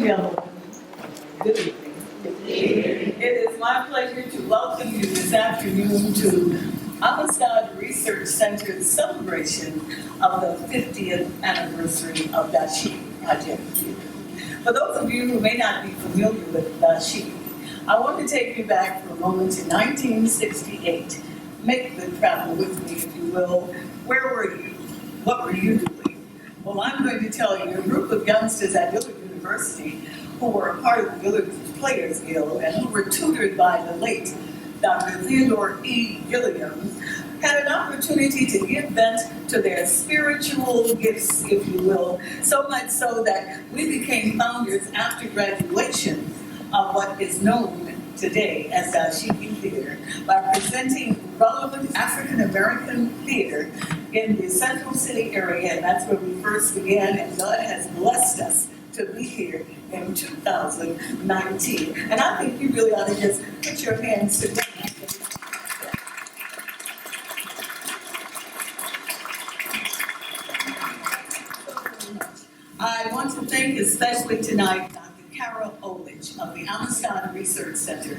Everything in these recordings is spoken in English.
gentlemen, good evening. It is my pleasure to welcome you this afternoon to Amistad Research Center's celebration of the 50th anniversary of Dashiki Project. For those of you who may not be familiar with Dashiki, I want to take you back for a moment to 1968. Make the travel with me, if you will. Where were you? What were you doing? Well, I'm going to tell you, a group of youngsters at Dillard University who were a part of the Dillard Players Guild and who were tutored by the late Dr. Theodore E. Gilliam had an opportunity to give vent to their spiritual gifts, if you will, so much so that we became founders after graduation of what is known today as Dashiki Theater by presenting relevant African American theater in the Central City area, and that's where we first began, and God has blessed us to be here in 2019. And I think you really ought to just put your hands together. I want to thank especially tonight Dr. Carol Olich of the Amistad Research Center,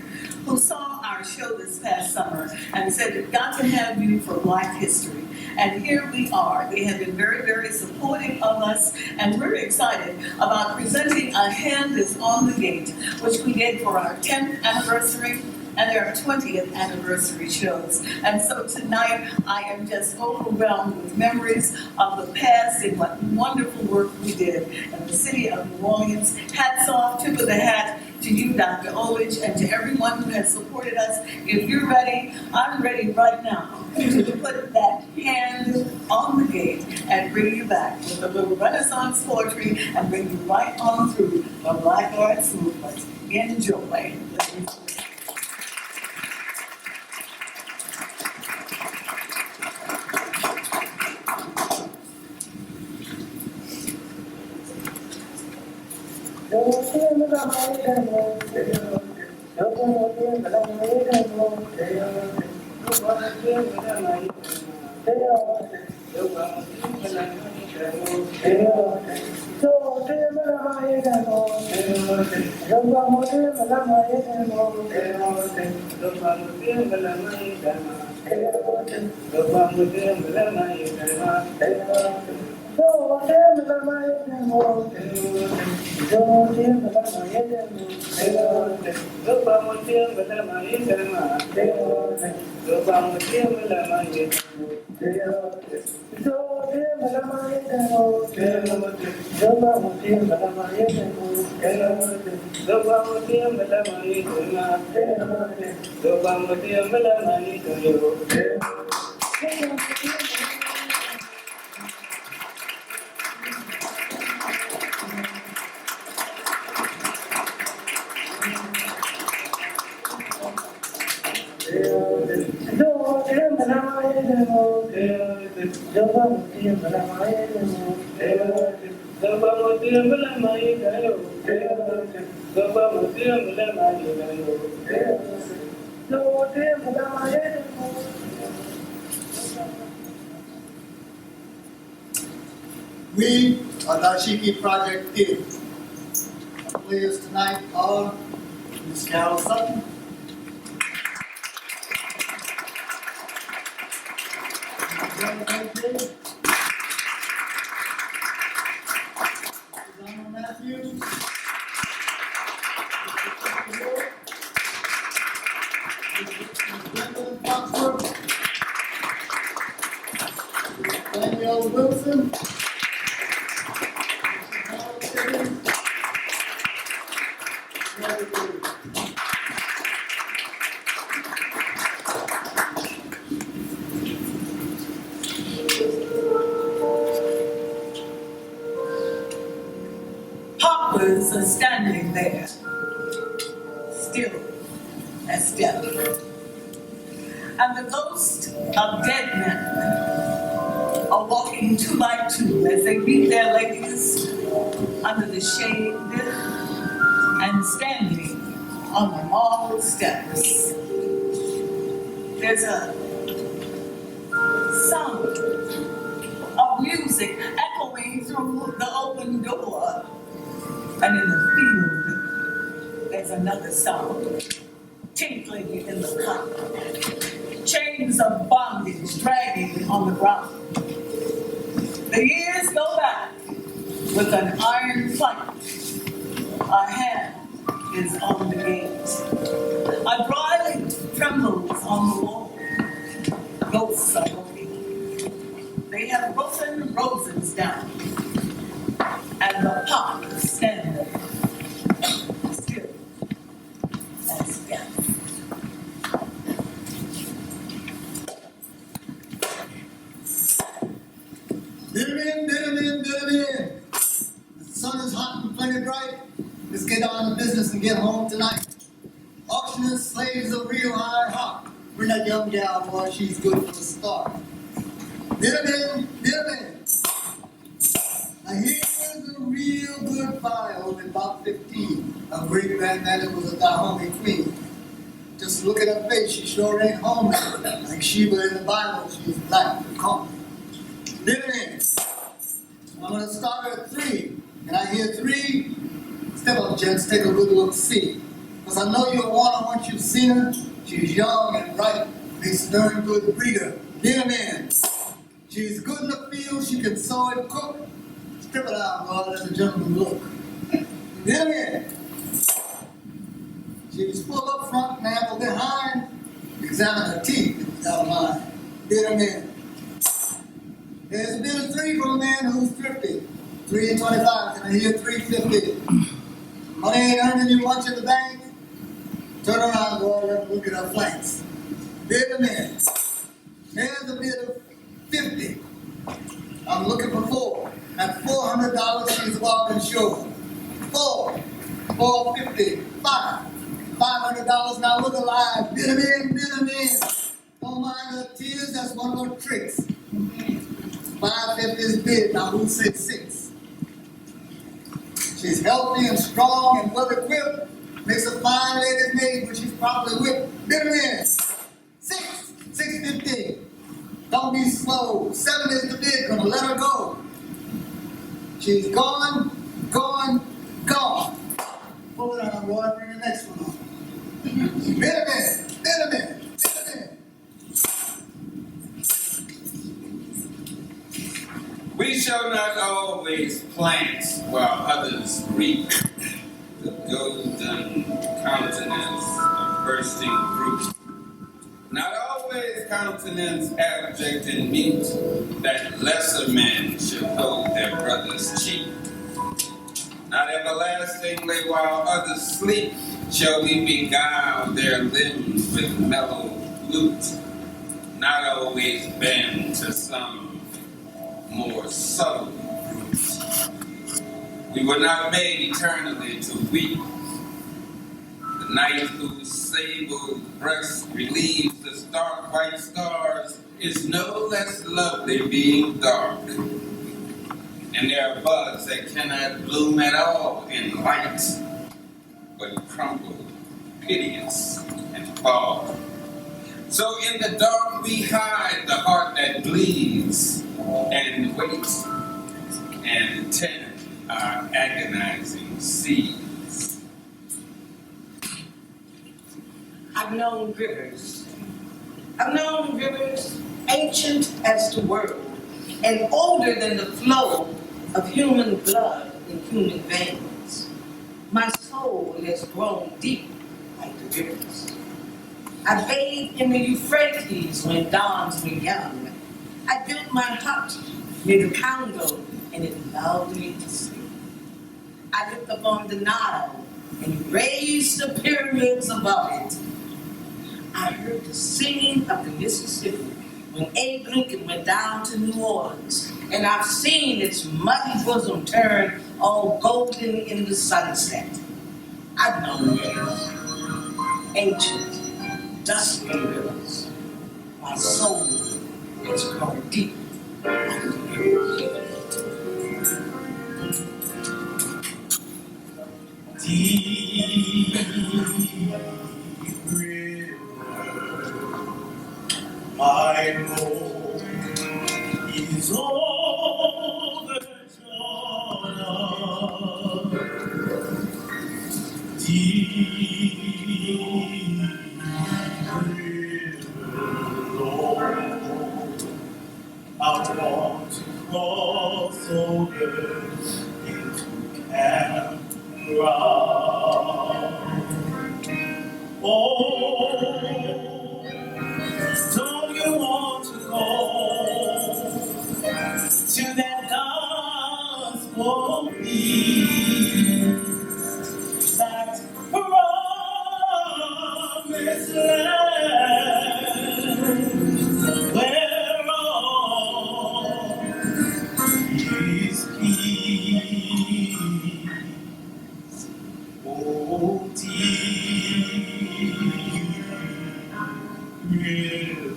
who saw our show this past summer and said, "We've got to have you for Black History." And here we are. They have been very, very supportive of us, and we're excited about presenting A Hand is on the Gate, which we did for our 10th anniversary and their 20th anniversary shows. And so tonight, I am just overwhelmed with memories of the past and what wonderful work we did in the city of New Orleans. Hats off, tip of the hat to you, Dr. Olich, and to everyone who has supported us. If you're ready, I'm ready right now to put that hand on the gate and bring you back with a little Renaissance poetry and bring you right on through the Black Arts Movement. Enjoy. We are Dashiki Project Theater. Our players tonight are Ms. Carol Sutton, Matthews, Danielle Wilson, Poplars are standing there, still as death. And the ghosts of dead men are walking two by two as they meet their ladies under the shade and standing on the marble steps. There's a sound of music echoing through the open door and in the field another sound, tinkling in the cup, chains of bondage dragging on the ground. The years go back with an iron fight. A hand is on the gate. A dry trembles on the wall. Ghosts are looking. They have broken roses down, and the pot stand there, still as death. Bitter. The sun is hot and plenty bright. Let's get down to business and get home tonight. Auctioneers, slaves of real high heart. Bring that young gal, boy, she's good for the start. Bitter. Now here's a real good file in about 15. Her great-grandmother was a Dahomey queen. Just look at her face, she sure ain't homely. Like Sheba in the Bible, she's black and calm. Bitter. I'm gonna start her at 3. And I hear 3. Step up, gents, take a good look, see. Because I know you'll want her once you've seen her. She's young and ripe, a stern good breeder. Get 'em in. She's good in the field, she can sew and cook. Strip it out, Lord, let the gentleman look. Get 'em in. She's full up front and ample behind. Examine her teeth, if you don't mind. Get 'em in. There's a bit of 3 from a man who's thrifty. 3 and 25, and I hear 350. Money ain't earning you much in the bank. Turn around, boy, let me look at her flanks. Bid them in. There's a bid of 50. I'm looking for 4. At $400, she's a bargain sure. 4, 450, 5. $500, now look alive. Bid them in. Don't mind her tears, that's one of her tricks. 550 is bid, now who said 6? She's healthy and strong and well equipped. Makes a fine lady's maid, but she's probably whipped. Bid her in. 650. Don't be slow. 7 is the bid, gonna let her go. She's gone. Pull it on, boy, bring the next one on. Bid her in. We shall not always plant while others reap the golden countenance of bursting fruit. Not always countenance abject and mute, that lesser men should hold their brother's cheek. Not everlastingly while others sleep shall we beguile their limbs with mellow lute. Not always bend to some more subtle roots. We were not made eternally to weep. The night whose sable breast relieves the stark white stars is no less lovely being dark. And there are buds that cannot bloom at all in light, but crumble, piteous, and fall. So in the dark we hide the heart that bleeds, and wait, and tend our agonizing seeds. I've known rivers, ancient as the world, and older than the flow of human blood in human veins. My soul has grown deep like the rivers. I bathed in the Euphrates when dawns were young. I built my hut near the Congo, and it lulled me to sleep. I looked upon the Nile and raised the pyramids above it. I heard the singing of the Mississippi when Abe Lincoln went down to New Orleans, and I've seen its muddy bosom turn all golden in the sunset. I've known rivers, ancient, dusty rivers. My soul has grown deep like the rivers. Deep river, my Lord is over Jordan. Deep want to cross over into Cameron. Oh, don't you want to go to that gospel field, that promised land, where all is peace? Oh, dear river,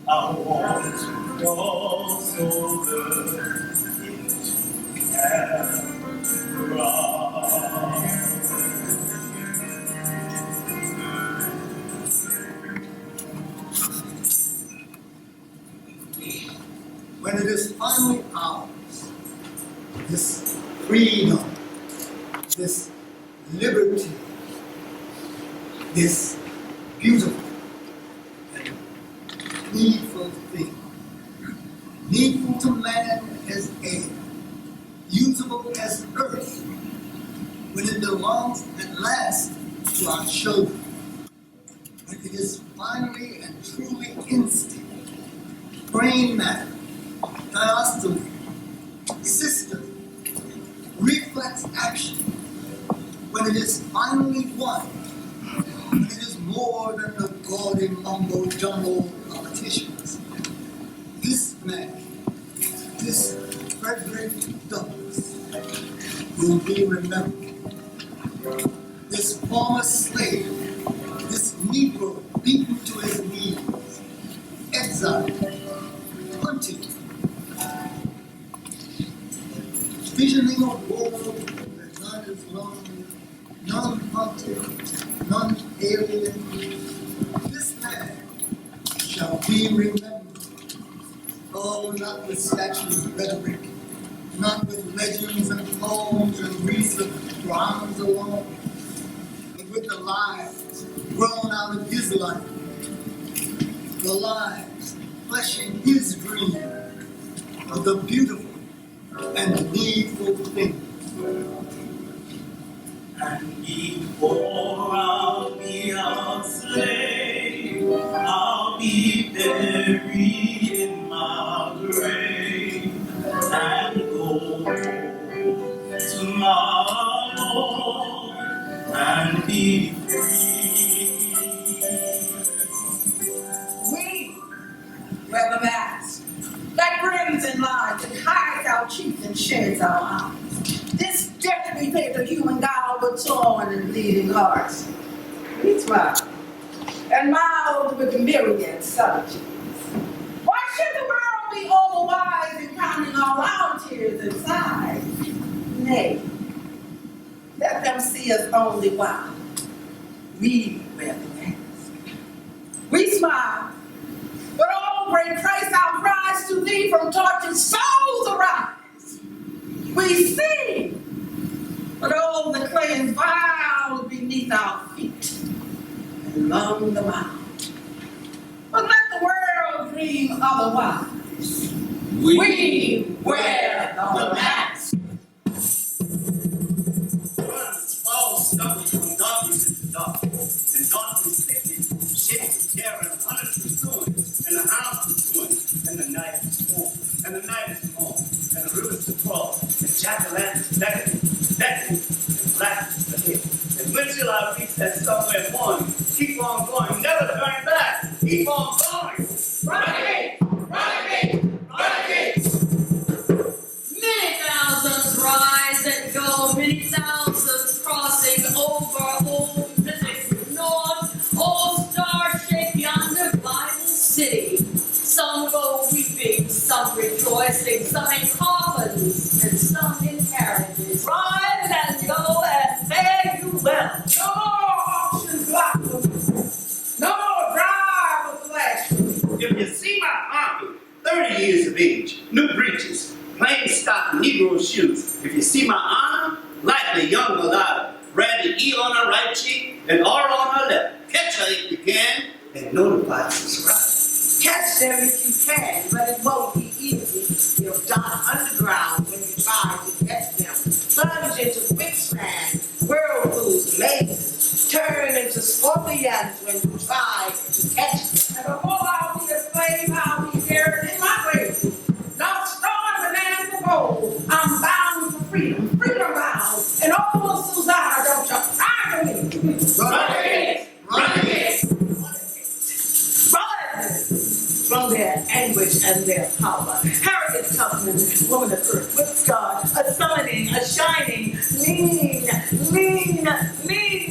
I want to cross over into When it is finally ours, this freedom, this liberty, this beautiful and needful thing, needful to man as air, usable as earth, when it belongs at last to our children, when it is finally and truly instinct, brain matter, diastole, system, reflex action, when it is finally one, when it is more than the gaudy mumbo-jumbo politicians. This man, this Frederick Douglass, will be remembered. This former slave, this Negro beaten to his knees, exiled, hunted, visioning a world where none is lonely, none hunted, none alien. This man shall be remembered. Oh, not with statues of rhetoric, not with legends and poems and wreaths of bronze alone, but with the lives grown out of his life, the lives fleshing his dream of the beautiful and needful things. and before I'll be a slave, I'll be buried in my grave and go to my Lord and be free. We wear the mask that grins and lies and hides our cheeks and sheds our eyes. This death we pay to human God with torn and bleeding hearts. We smile and mild with myriad solitudes. Why should the world be overwise in counting all our tears and sighs? Nay, let them see us only while we wear the mask. We smile, but oh, great Christ, our cries to thee from tortured souls arise. We sing, but oh, the clay is vile beneath our feet and among the mouth. But let the world dream otherwise. We wear the mask. Fall stumbles from darkness into darkness, and darkness thickens, shapes of terror, and hundreds pursuing, and the hounds pursuing, and the night is warm, and the night is long, and the rivers to cross, and jack-o'-lanterns beckoning, and black ahead. And when shall I reach that somewhere morning? Keep on going, never turn back, keep on going. Run again! Run again! Run again! Many thousands rise and go, many thousands crossing over old Pacific North, old star-shaped yonder Bible city. Some go weeping, some rejoicing, some in coffins, and some in carriages. Rise and go and fare you well. No auction block, no drive of flesh. If you see my army, 30 years of age, new breeches, plain stock Negro shoes. If you see my honor, likely young mulatto, branded E on her right cheek and R on her left. Catch her if you can and notify subscribe. Catch them if you can, but it won't be easy. You'll die underground when you try to catch them. Plunge into quicksand, whirlpools, mazes, turn into scorpions when you try to catch them. And before I'll be a slave, I'll be buried in my grave. Not strong as an animal gold. I'm bound for freedom, freedom bound. And oh, Susanna, don't you cry to me. Run ahead! Run ahead! From their anguish and their power. Harriet Tubman, woman of earth, with God, a summoning, a shining, lean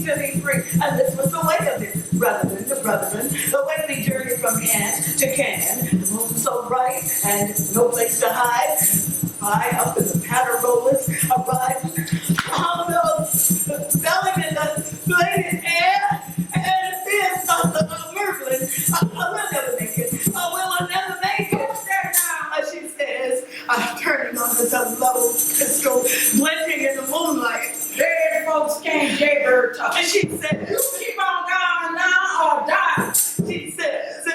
to be free. And this was the way of it, brethren, the way we journey from can to can, moving so bright and no place to hide. High up in the patter rollers, arriving on those belling in the bladed air, and fierce of the Merlin. I will never make it. I never make it. She says, turning on this low pistol, blinking in the moonlight. Dead folks can't jaybird talk. And she says, You keep on going now or die. she says,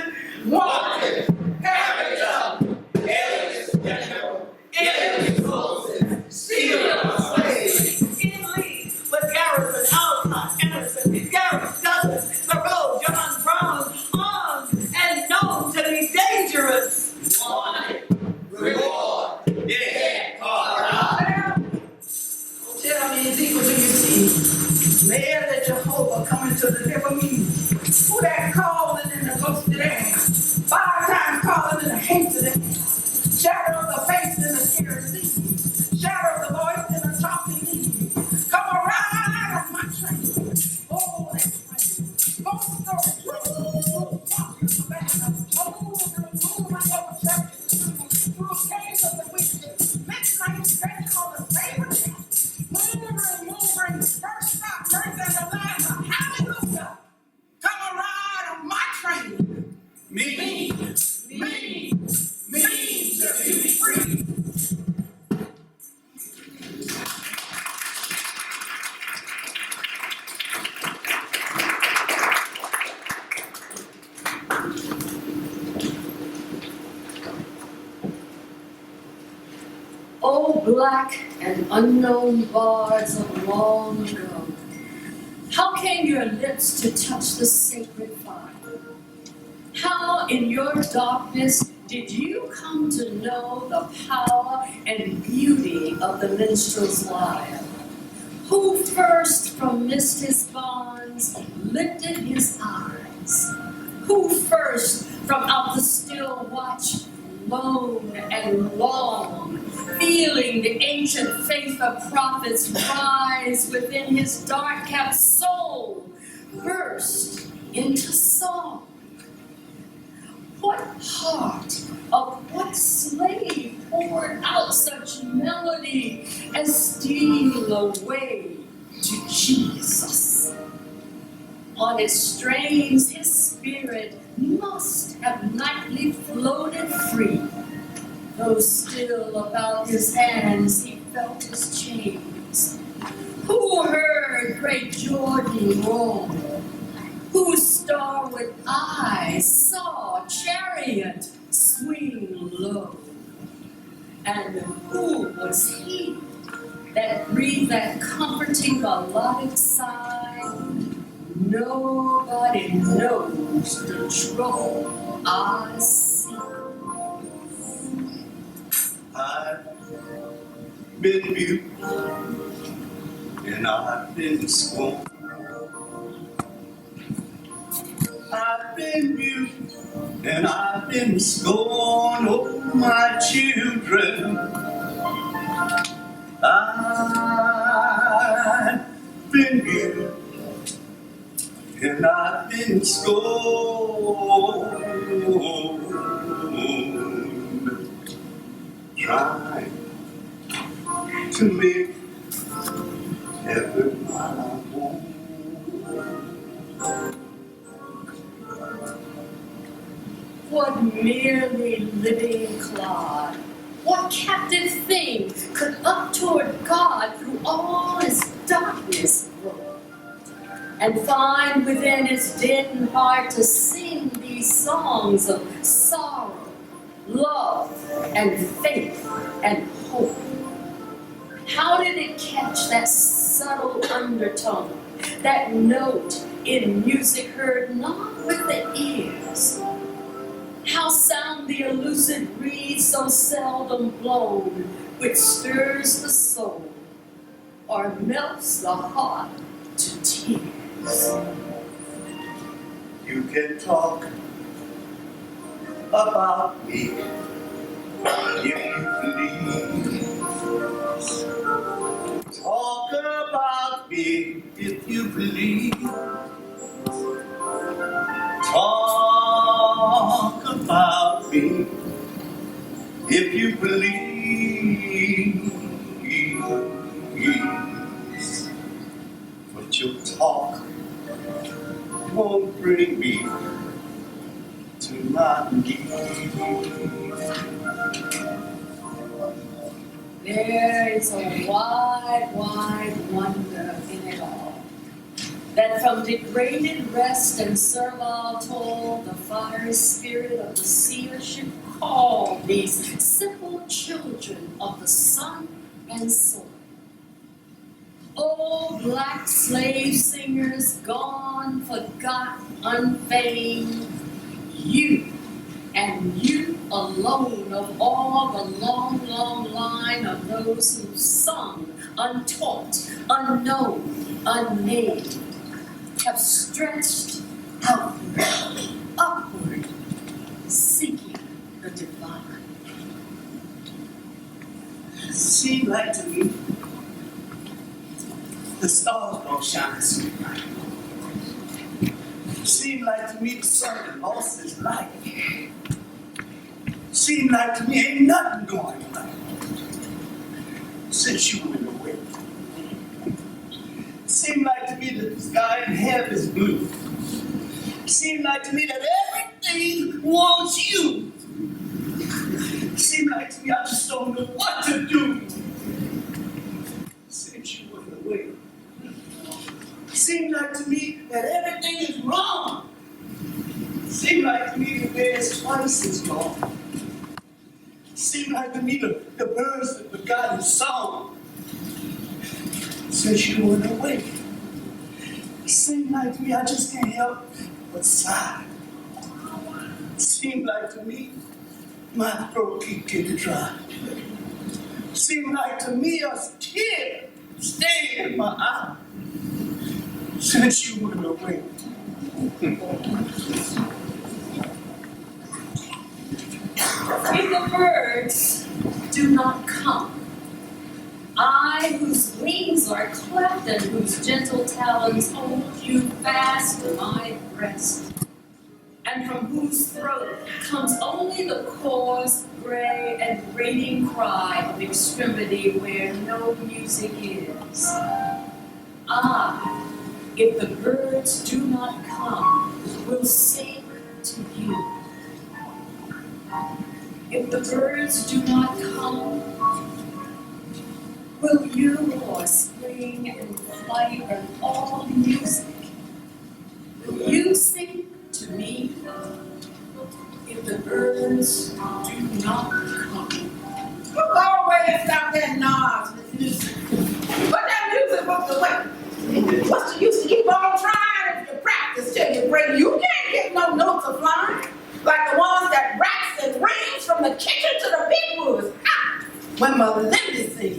Wanted. Harriet Tubman, alias General, alias Moses, seal of slaves. in league with Garrison, Alcott, Emerson, Garrett, Douglas, Thoreau, John Brown, armed and known to be dangerous. Wanted. Reward. Yeah, Colorado. Tell me, Ezekiel, do you see? May that Jehovah coming to deliver me. Who that calling in the ghosted air? 5 times calling in the hated air. Shadow of the face in the scary sea. Shadow of the voice in the talking knee. Come around on my train. Oh, that train. Both stories. Walking Savannah. Oh, the moon I never checked. Through caves of the wicked. Midnight stretching on the same track. Moving, first stop, first and the last. Hallelujah. Come around on my train. Me to be free. Oh, black and unknown bards of long ago, how came your lips to touch the sacred fire? How in your darkness did you come to know the power and beauty of the minstrel's lyre? Who first from mist his bonds lifted his eyes? Who first from out the still watch lone and long, feeling the ancient faith of prophets rise within his dark-capped soul, burst into song? What heart of what slave poured out such melody as steal away to Jesus? On its strains his spirit must have nightly floated free, though still about his hands he felt his chains. Who heard great Jordan roar? Whose starward eyes saw chariot swing low? And who was he that breathed that comforting melodic sigh? Nobody knows the trouble I see. I've been beautiful and I've been scorned. I've been beautiful and I've been scorned. Oh, my children, I've been beautiful and I've been scorned. Trying to make heaven my home. What merely living clod, what captive thing could up toward God through all his darkness grow, and find within its den heart to sing these songs of sorrow? and faith and hope. How did it catch that subtle undertone, that note in music heard not with the ears? How sound the elusive reed so seldom blown, which stirs the soul or melts the heart to tears? You can talk about me if you please. Talk about me if you please. Talk about me if you please. But your talk won't bring me to my knees. There is a wide, wide wonder in it all, that from degraded rest and servile toil, the fiery spirit of the seer should call these simple children of the sun and soil. Old black slave singers, gone, forgot, unfamed, you and you alone of all the long, long line of those who sung, untaught, unknown, unnamed, have stretched outward, upward, seeking the divine. Seem like to me the stars don't shine so bright. Seem like to me the sun has lost its light. Seem like to me ain't nothing going right since you went away. Seem like to me that the sky in heaven is blue. Seem like to me that everything wants you. Seem like to me I just don't know what to do since you went away. Seem like to me that everything is wrong. Seem like to me the bear's twice as long. Seem like to me the birds that forgot his song since you went away. Seem like to me I just can't help but sigh. Seem like to me my throat keep getting dry. Seem like to me a tear staying in my eye since you went away. If the birds do not come, I, whose wings are cleft and whose gentle talons hold you fast to my breast, and from whose throat comes only the coarse, gray, and grating cry of extremity where no music is. I, if the birds do not come, will sing to you. If the birds do not come, will you, or spring and flight and all music, will you sing to me? If the birds do not come. You always stop that noise, Miss Lucy. But that music was the way. What's the use to keep on trying if you practice till you break? You can't get no notes of flying like the ones that rats and rings from the kitchen to the big woods. Ah, when Melinda sings. See,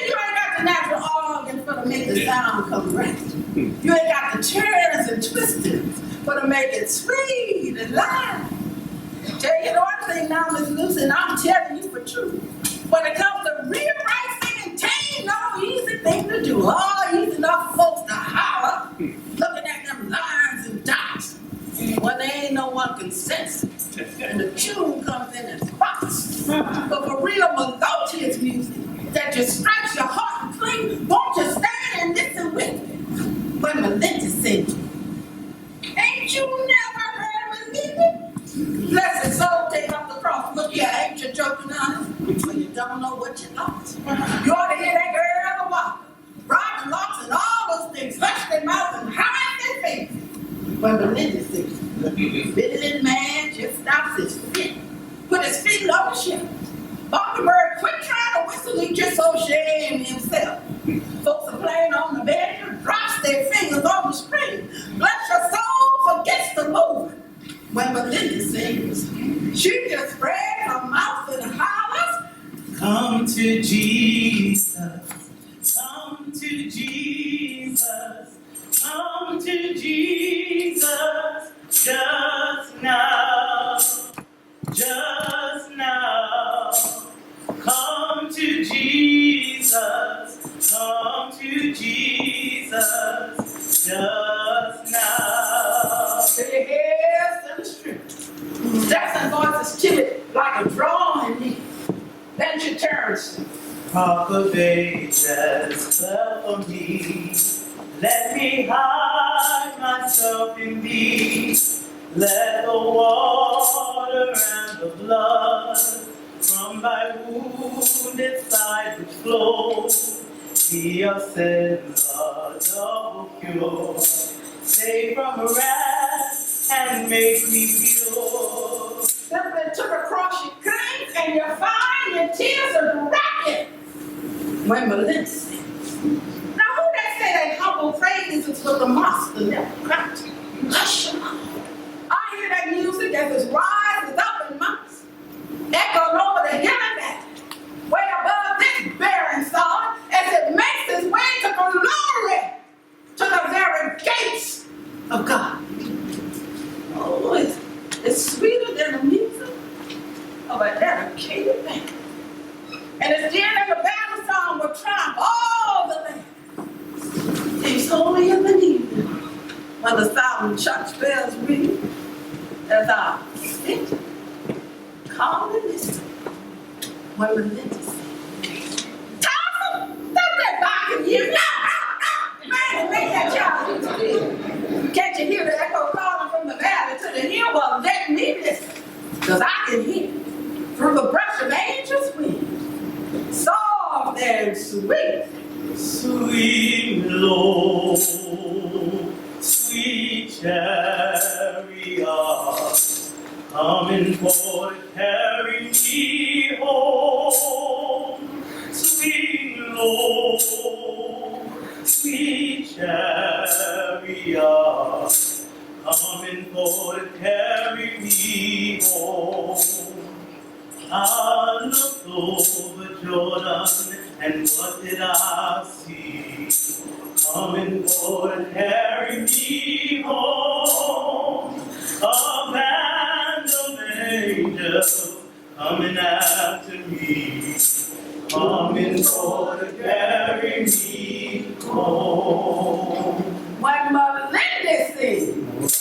you ain't got the natural organ for to make the sound come right. You ain't got the turns and twistings for to make it sweet and live. Tell you one thing now, Miss Lucy, and I'm telling you for truth. When it comes to real right singing, it ain't no easy thing to do. Oh, easy enough for folks to holler, looking at them lines and dots, when there ain't no one consensus, and the tune comes in and pops. But for real melodious music that just strikes your heart and cling, won't you stand and listen with me when Melinda sings? Ain't you never heard Melinda? Bless his soul, take up the cross. Look here, ain't you joking, honey? Well, you don't know what you lost. You ought to hear that girl walk, riding locks and all those things, hush their mouth and hide their face. When Melinda sings, the fiddling man just stops his feet, put his feet on the ship, Mockingbird, quit trying to whistle, he just so ashamed himself. Folks are playing on the bed, drops their fingers on the string. Bless your soul, forgets the movement. When Melinda sings, she just spreads her mouth and hollers, Come to Jesus, come to Jesus, come to Jesus, just now, just now. Come to Jesus, come to Jesus, just now. their hair and the strength. Jackson's voice is chilly like a drawing me. Then she turns. Papa Jesus, love for me. Let me hide myself in thee. Let the water and the blood from thy wounded side which flow be your sins a double cure. Save from wrath and make me pure. Simply took across your claims and you find your tears are racket. When Melinda sings. Now who they say that humble praises for the master never cracked? Hush your mouth. I hear that music as it rises up in mountains, echoing over the hill and valley, way above this barren sod, as it makes its way to glory, to the very gates of God. Oh, it's sweeter than the music of a dedicated band. And it's there that the battle song will triumph all the land. It's holy in the evening when the solemn church bells ring as I sit calmly listen when Melinda sings. Tom, stop that barking you. Man, make that child. Can't you hear the echo calling from the valley to the hill? Well, let me listen, because I can hear through the brush of angels' wings, soft and sweet. Sweet Lord, sweet chariot, coming for to carry me home. Sweet Lord, sweet chariot, coming for to carry me home. I looked over Jordan, and what did I see? Coming for to carry me home. A band of angels coming after me. Coming for to carry me home. When Melinda sings.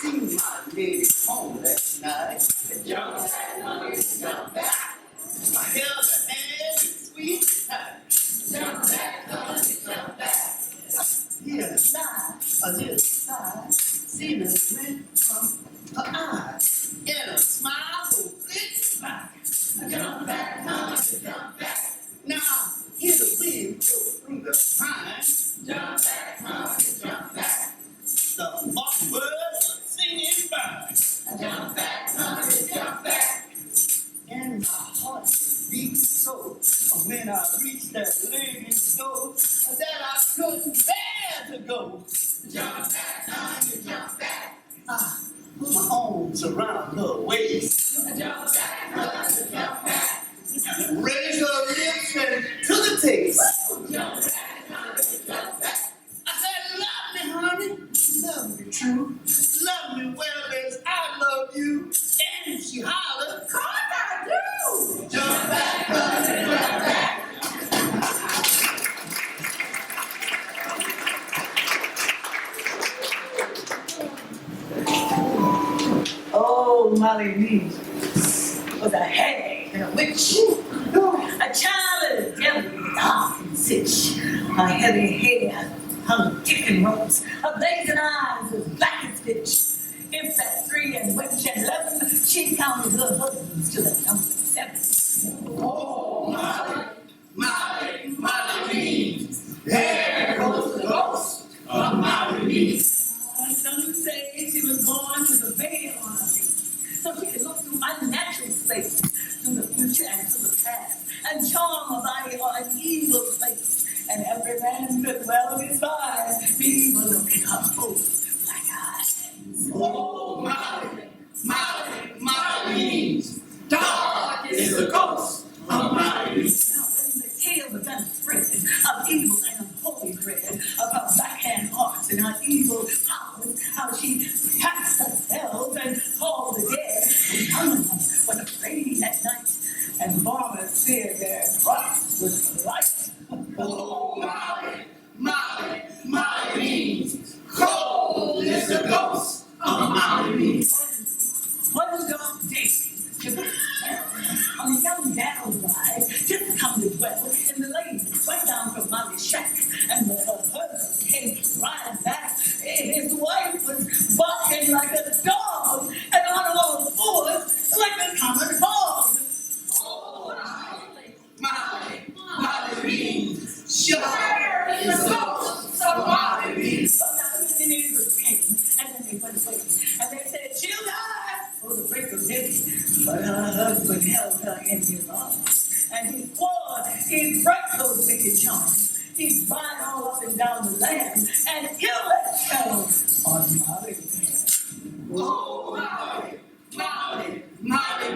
Seen my lady home last night. Jump back. I held her hand and squeezed her tight. Jump back. Hear a sigh, a little sigh, seen a glint from her eyes, and a smile go blitz by. Jump back. Now hear the wind go through the pines. Jump back. The mockingbirds were singing by. Jump back. And my heart beat so when I reached that lady's door that I couldn't bear to go. Jump back. I put my arms around her waist. Jump back. Raise her lips and to the taste. Jump back. I said, love me, honey. Love me true. Love me well as I love you. And she hollered, "'Cause I do." Jump back, honey, jump back. Oh, Molly Reed was a hag and a witch, a child of the devil, dark and sitch. Her heavy hair hung thick and ropes, her blazing eyes was black as pitch. If at 3 and when she had 11, she counted her husbands to the number 7. Oh, Molly Reed. There goes the ghost of Molly Reed. despise the evil look in her old black eyes. Oh, Molly means dark is the ghost of Molly. Now when the tale began to spread of evil and unholy dread, of her backhand arts and her evil powers, how she cast her spells and called the dead, and none of them was afraid at night, and farmers feared their crops with light. Oh, Molly means cold is the ghost of Molly. One dark day, on a young gal's ride, just come to dwell in the lane, right down from Molly's shack, and when her husband came riding back, his wife was barking like a dog, and on all fours like a common hog. Oh, Molly means sure is the ghost of Molly. So now the neighbors came, and then they went away, and they said, she'll die for the break of day. But her husband held her in his arms, and he swore he'd break those wicked charms. He'd ride all up and down the land, and kill that spell on Molly's head. Oh, Molly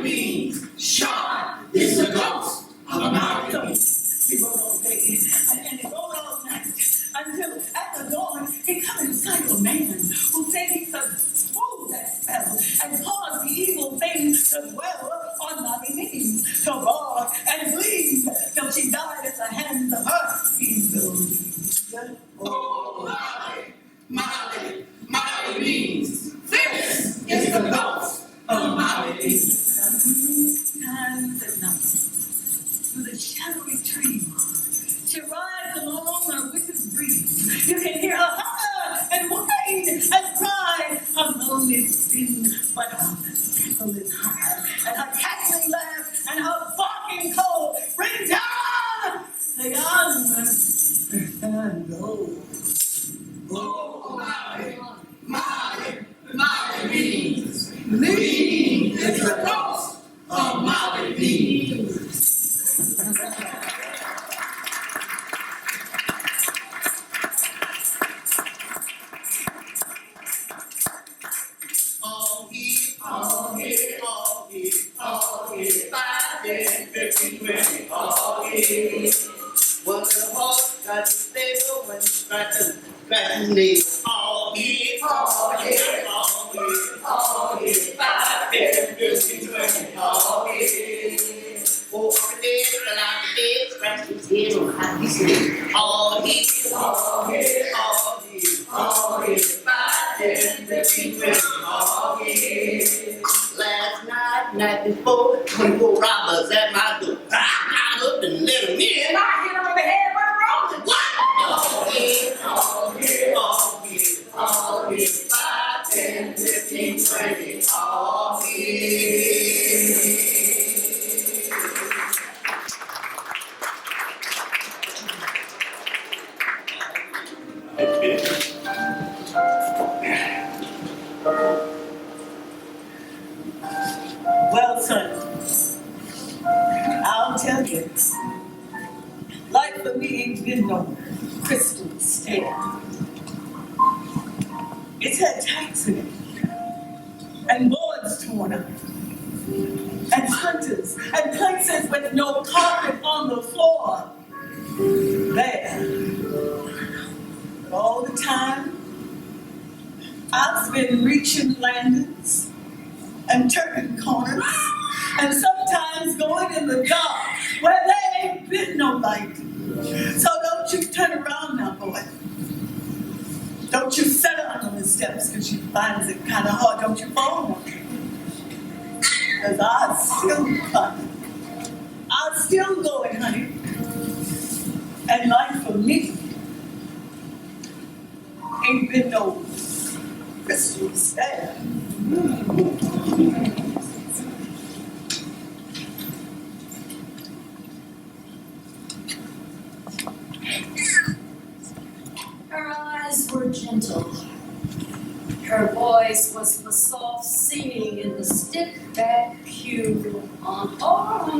means sharp is the ghost of Molly. He rode all day, and he rode all night, until at the dawn he come in sight of a man who said he could smooth that spell and cause the evil thing to dwell on Molly's knees, to roar and bleed till she died at the hands of her evil deeds. Oh, Molly means this is the ghost of Molly. Sometimes at night, through the shadowy trees, she rides along her wicked breeze. You can hear her holler and whine and cry. Her moan is thin, but her cackle is high, and her cackling laugh and her barking call brings down the young and old. Oh, Molly means lean is the ghost of Molly means. All here, 5, 10, 15, 20, all here. One little horse got the stable when scratching nail. All here, 5, 10, 15, 20, all here. Oh, over there, fell out the bed, scratched his head on how he sleep. All here, 5, 10, 15, 20, all here. Last night before, 24 robbers at my door. I looked and let them in. I hit them in the head with a rolling. What? All here. 5, 10, 15, 20, all here. Well, son, I'll tell you, life for me ain't been no crystal stair. It's had tacks in it, and boards torn up, and hunters, and places with no carpet on the floor. There. But all the time, I've been reaching lanterns and turning corners, and sometimes going in the dark where there ain't been no light. So don't you turn around now, boy. Don't you set on the steps because you find it kind of hard. Don't you fall on it. Because I'm still coming. I'm still going, honey. And life for me ain't been no crystal stair. Her eyes were gentle. Her voice was the soft singing in the stiff back pew on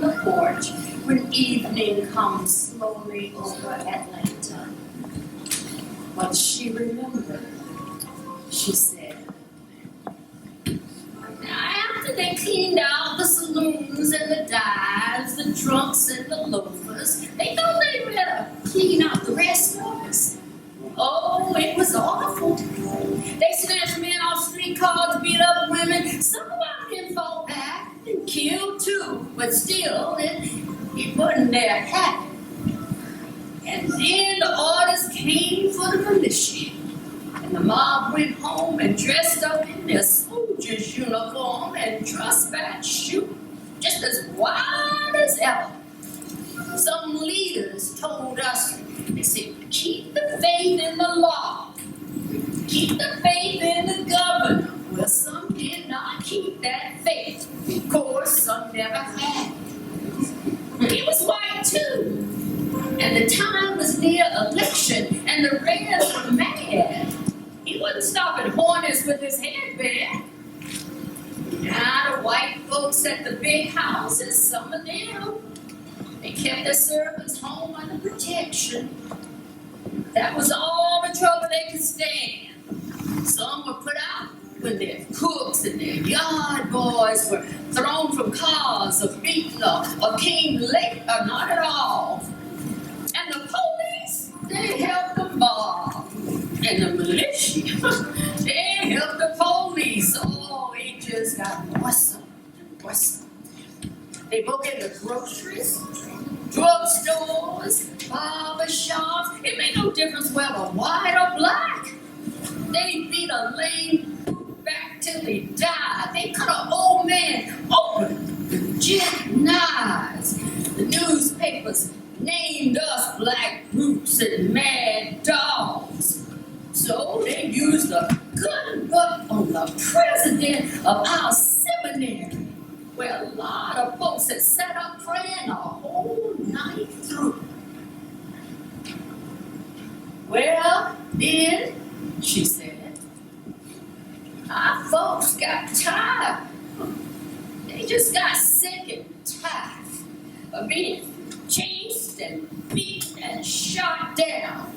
the porch when evening comes slowly over Atlanta. But she remembered. She said, now after they cleaned out the saloons and the dives, the drunks and the loafers, they thought they better clean out the rest of us. Oh, it was awful. They snatched men off streetcars, beat up women. Some of our men fought back and killed too, but still, it wasn't their habit. And then the orders came for the militia. And the mob went home and dressed up in their soldier's uniform and trussed back shooting, just as wild as ever. Some leaders told us, they said, keep the faith in the law. Keep the faith in the governor. Well, some did not keep that faith. Of course, some never had. He was white too. And the time was near election, and the Reds were mad. He wasn't stopping hornets with his head bare. Now the white folks at the big houses, some of them, they kept their servants home under protection. That was all the trouble they could stand. Some were put out when their cooks and their yard boys were thrown from cars or beaten or came late or not at all. And the police, they helped the mob. And the militia, they helped the police. Oh, it just got worse and worse. They broke into groceries, drugstores, barber shops. It made no difference whether white or black. They beat a lame dude back till he died. They cut an old man open with jet knives. The newspapers named us black brutes and mad dogs. So they used a gun butt on the president of our seminary, where a lot of folks had sat up praying the whole night through. Well, then, she said, our folks got tired. They just got sick and tired of being chased and beat and shot down.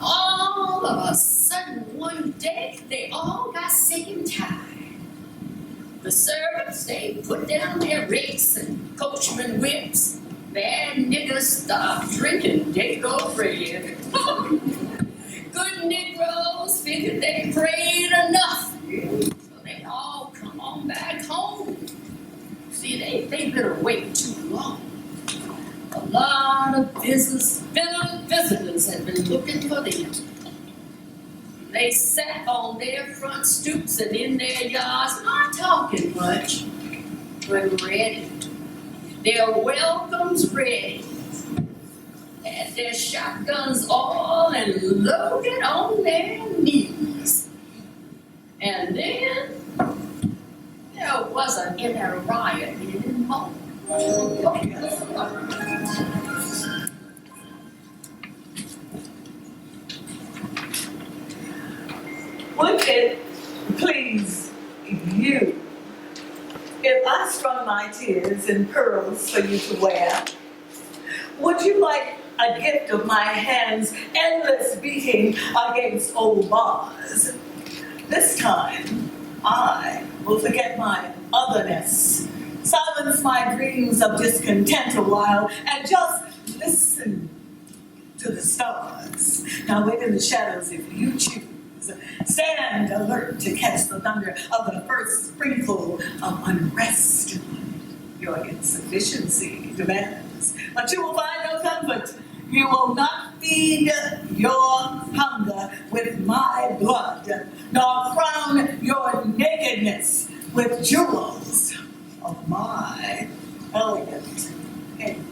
All of a sudden, one day, they all got sick and tired. The servants, they put down their rakes and coachman whips. Bad niggers stopped drinking Dago bread. Good Negroes figured they prayed enough. So they all come on back home. See, they've been away too long. A lot of visitors have been looking for them. They sat on their front stoops and in their yards, not talking much, but ready. Their welcomes ready. Had their shotguns all and loaded on their knees. And then there wasn't any riot anymore. Would it please you if I strung my tears in pearls for you to wear? Would you like a gift of my hands' endless beating against old bars? This time, I will forget my otherness, silence my dreams of discontent a while, and just listen to the stars. Now wait in the shadows if you choose. Stand alert to catch the thunder of the first sprinkle of unrest your insufficiency demands. But you will find no comfort. You will not feed your hunger with my blood, nor crown your nakedness with jewels of my elegant hand.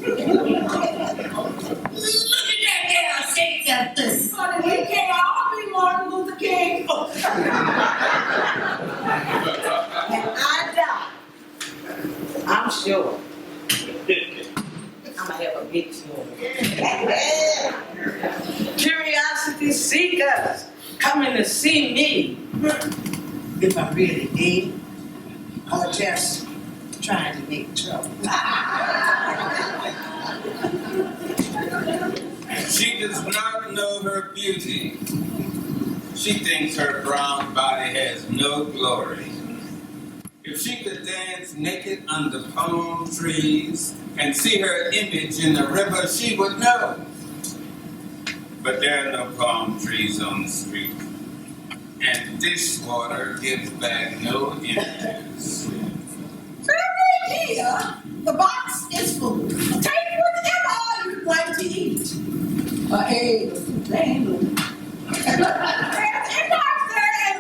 Look at that girl shake that thing. Honey, we can't all be Martin Luther King. And I die, I'm sure I'm gonna have a big story. Curiosity seekers coming to see me if I'm really dead or just trying to make trouble. She does not know her beauty. She thinks her brown body has no glory. If she could dance naked under palm trees and see her image in the river, she would know. But there are no palm trees on the street, and dishwater gives back no images. Here, the box is full. Take whatever you like to eat. Egg, lamb, and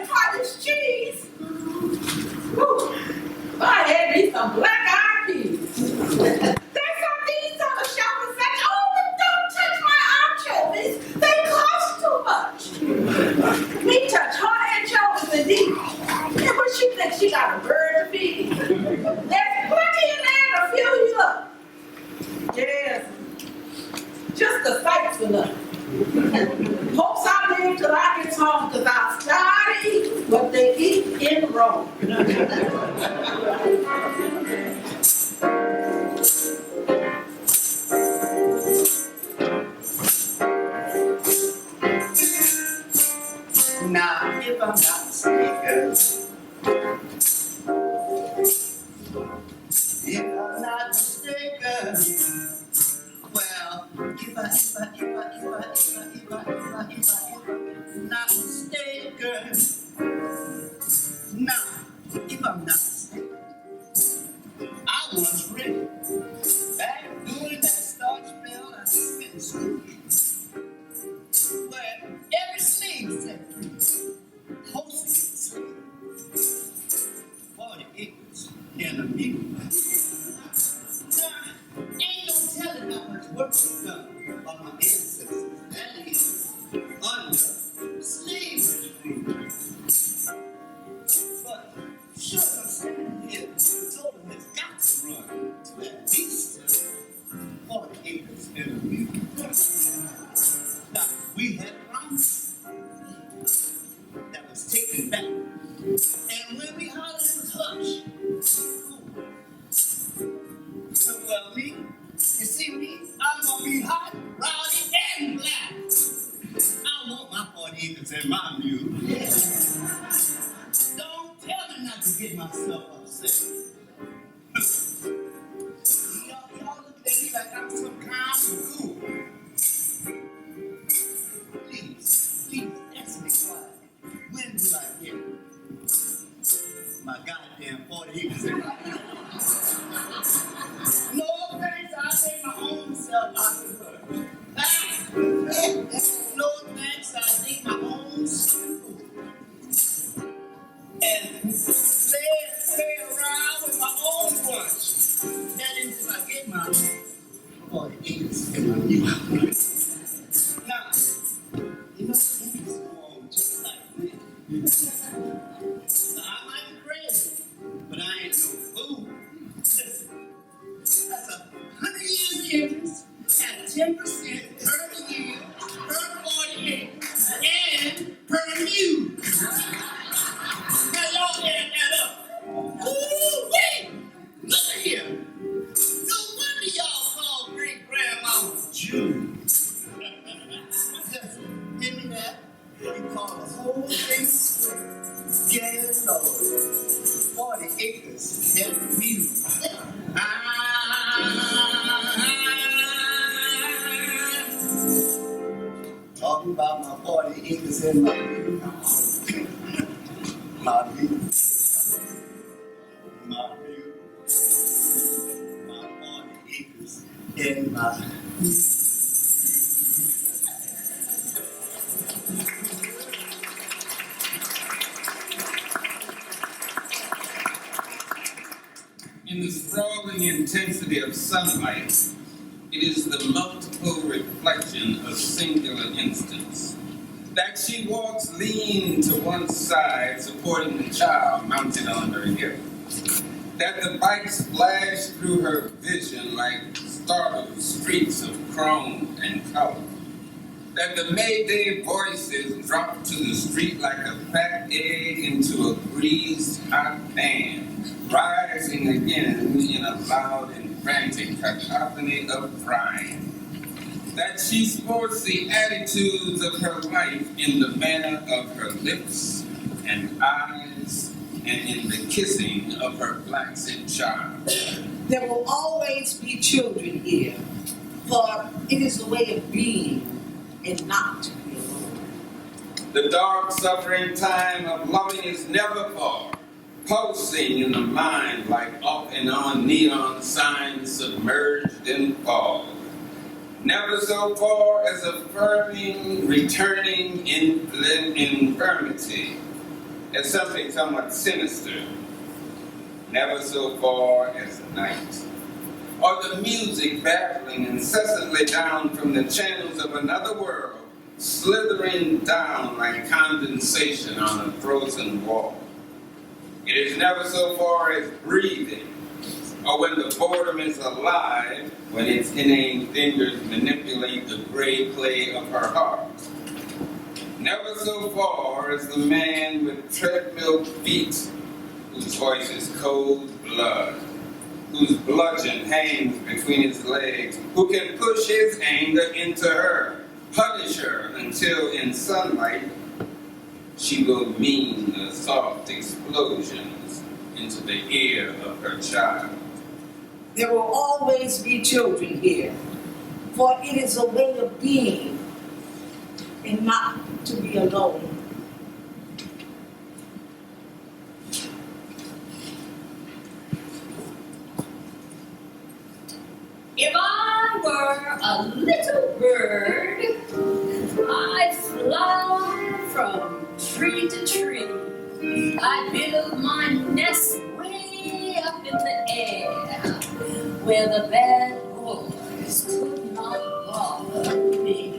cottage cheese. Whew. I had me some black-eyed peas. There's some things on the shelf and say, oh, but don't touch my anchovies. They cost too much. We touch her anchovies indeed. And what she thinks she got a bird to feed. There's plenty in there to fill you up. Yes. Just the sights enough. Hopes I live till I get home because I'm tired of eating what they eat in Rome. Now, if I'm not mistaken, well, if I'm not mistaken, now, if I'm not mistaken, I once read back during that start spell I spent in school, where every slave set free, host gets slave, 40 acres and a mule. Ain't no telling how much work was done by my ancestors, that is, under slavery rule. But sure, I'm standing here, the total has got to run to at least 40 acres and a mule. Now, we had promise that was taken back, and when we hollered, it was hush. Well, me, you see me, I'm gonna be hot, rowdy, and black. I want my 40 acres and my mule. Don't tell me not to get myself upset. Y'all look at me like I'm some kind of fool. Please, ask me quiet. When do I get my goddamn 40 acres and my mule? No thanks, I take my own self out the work. No thanks, I take my own food. And play around with my own bunch. That is if I get my 40 acres and my mule. Now, you know, things go on just like this. Now, I might be crazy, but I ain't no fool. Listen. That's 100 years of interest at 10% per year, per 40 acres, and per mule. Now y'all add that up. Ooh-wee! Look at here. No wonder y'all call great-grandmama June. Just give me that. You call the whole thing square. Yeah, Lord. 40 acres and mule. Talking about my 40 acres and my mule. My mule. My mule. My 40 acres and my mule. In the sprawling intensity of sunlight, it is the multiple reflection of singular instance. That she walks lean to one side, supporting the child mounted on her hip. That the bikes flash through her vision like startled streaks of chrome and color. That the Mayday voices drop to the street like a fat egg into a greased hot pan, rising again in a loud and frantic cacophony of crying. that she sports the attitudes of her life in the manner of her lips and eyes and in the kissing of her flaxen charm. There will always be children here, for it is the way of being and not to be alone. The dark, suffering time of loving is never far, pulsing in the mind like off and on neon signs submerged in fog. Never so far as affirming, returning infirmity as something somewhat sinister. Never so far as night. Or the music battling incessantly down from the channels of another world, slithering down like condensation on a frozen wall. It is never so far as breathing, or when the boredom is alive, when its inane fingers manipulate the gray clay of her heart. Never so far as the man with treadmill feet, whose voice is cold blood, whose bludgeon hangs between his legs, who can push his anger into her, punish her until in sunlight she will mean the soft explosions into the ear of her child. There will always be children here, for it is a way of being and not to be alone. If I were a little bird, I'd fly from tree to tree. I'd build my nest way up in the air, where the bad boys could not bother me.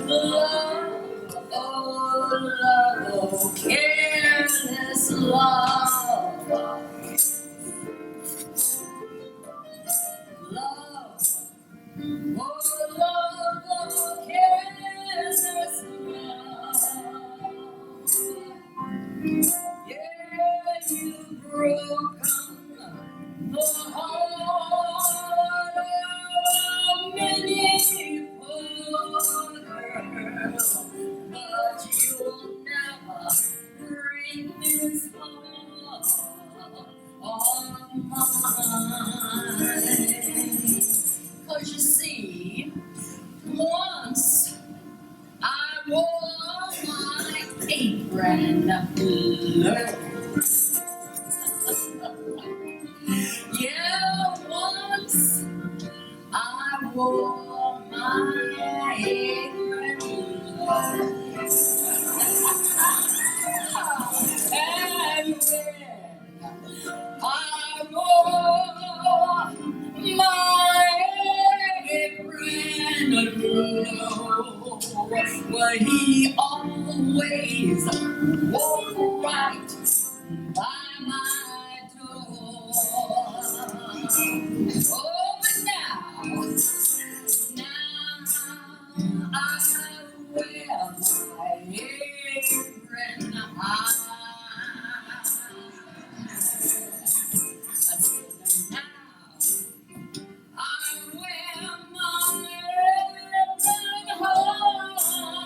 Love, oh love, oh careless love. Love, oh love, oh careless love. Yeah, you've broken the heart of many poor girls, but you'll never break this heart of mine. 'Cause you see, once I wore my apron blue. Yeah, once I wore my apron blue. And when I wore my apron blue, well, he always walked right by my door. Oh, but now I wear my apron high. Now I wear my apron high.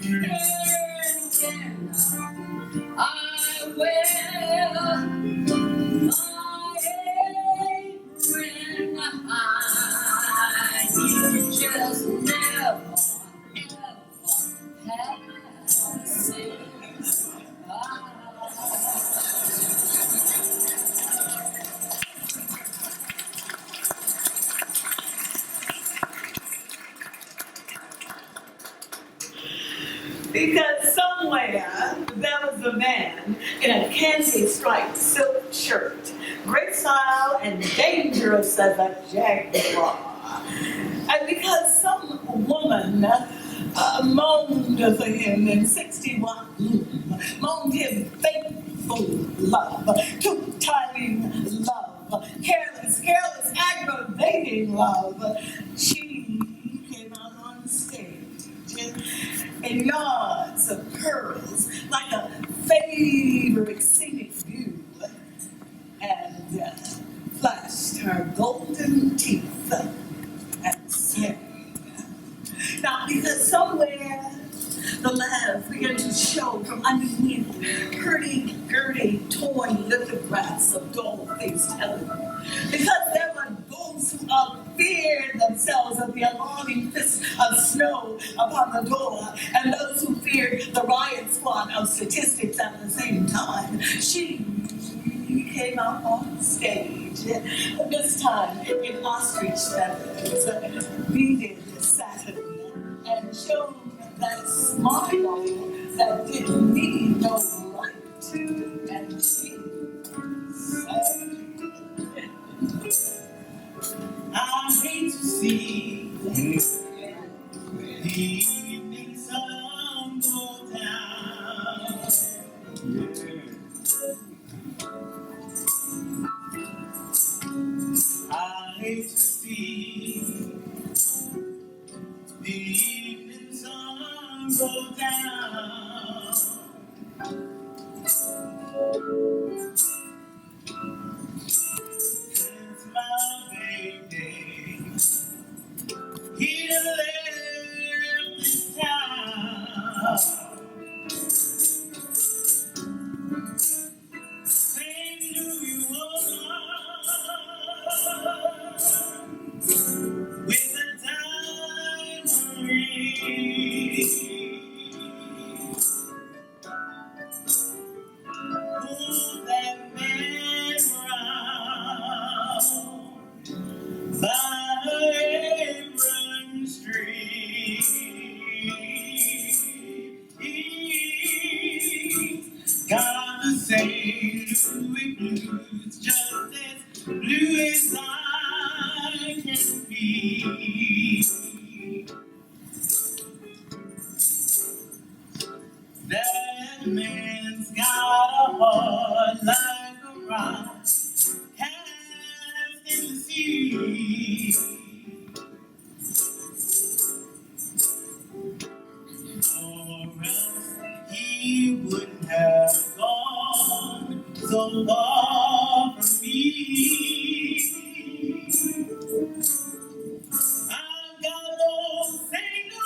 And I wear my apron high. You just never, ever have seen. Because somewhere there was a man in a candy striped silk shirt, great style and dangerous as a jaguar. And because some woman moaned for him in 61 bloom, moaned him faithful love, two-timing love, careless, aggravating love, she came out on stage in yards of pearls, like a favorite scenic view, and flashed her golden teeth and sang. Now, because somewhere the laugh began to show from underneath hurdy-gurdy, torn lithographs of doll-faced Helen. Because there were those who feared themselves of the alarming fist of snow upon the door, and those who feared the riot squad of statistics at the same time. She came out on stage, this time in ostrich feathers, beaded satin, and showed that smile that didn't need no right to, and she sang. I hate to see the evening sun go down. I hate to see the evening sun go down. It's my baby. He done left this town. Saying, do you wanna with a diamond ring? Pull that man round by the apron string. Got the same Louis blues, just as blue as I can be. That man's got a heart like a rock cast in the sea. Or else he wouldn't have gone so far from me. I've got no single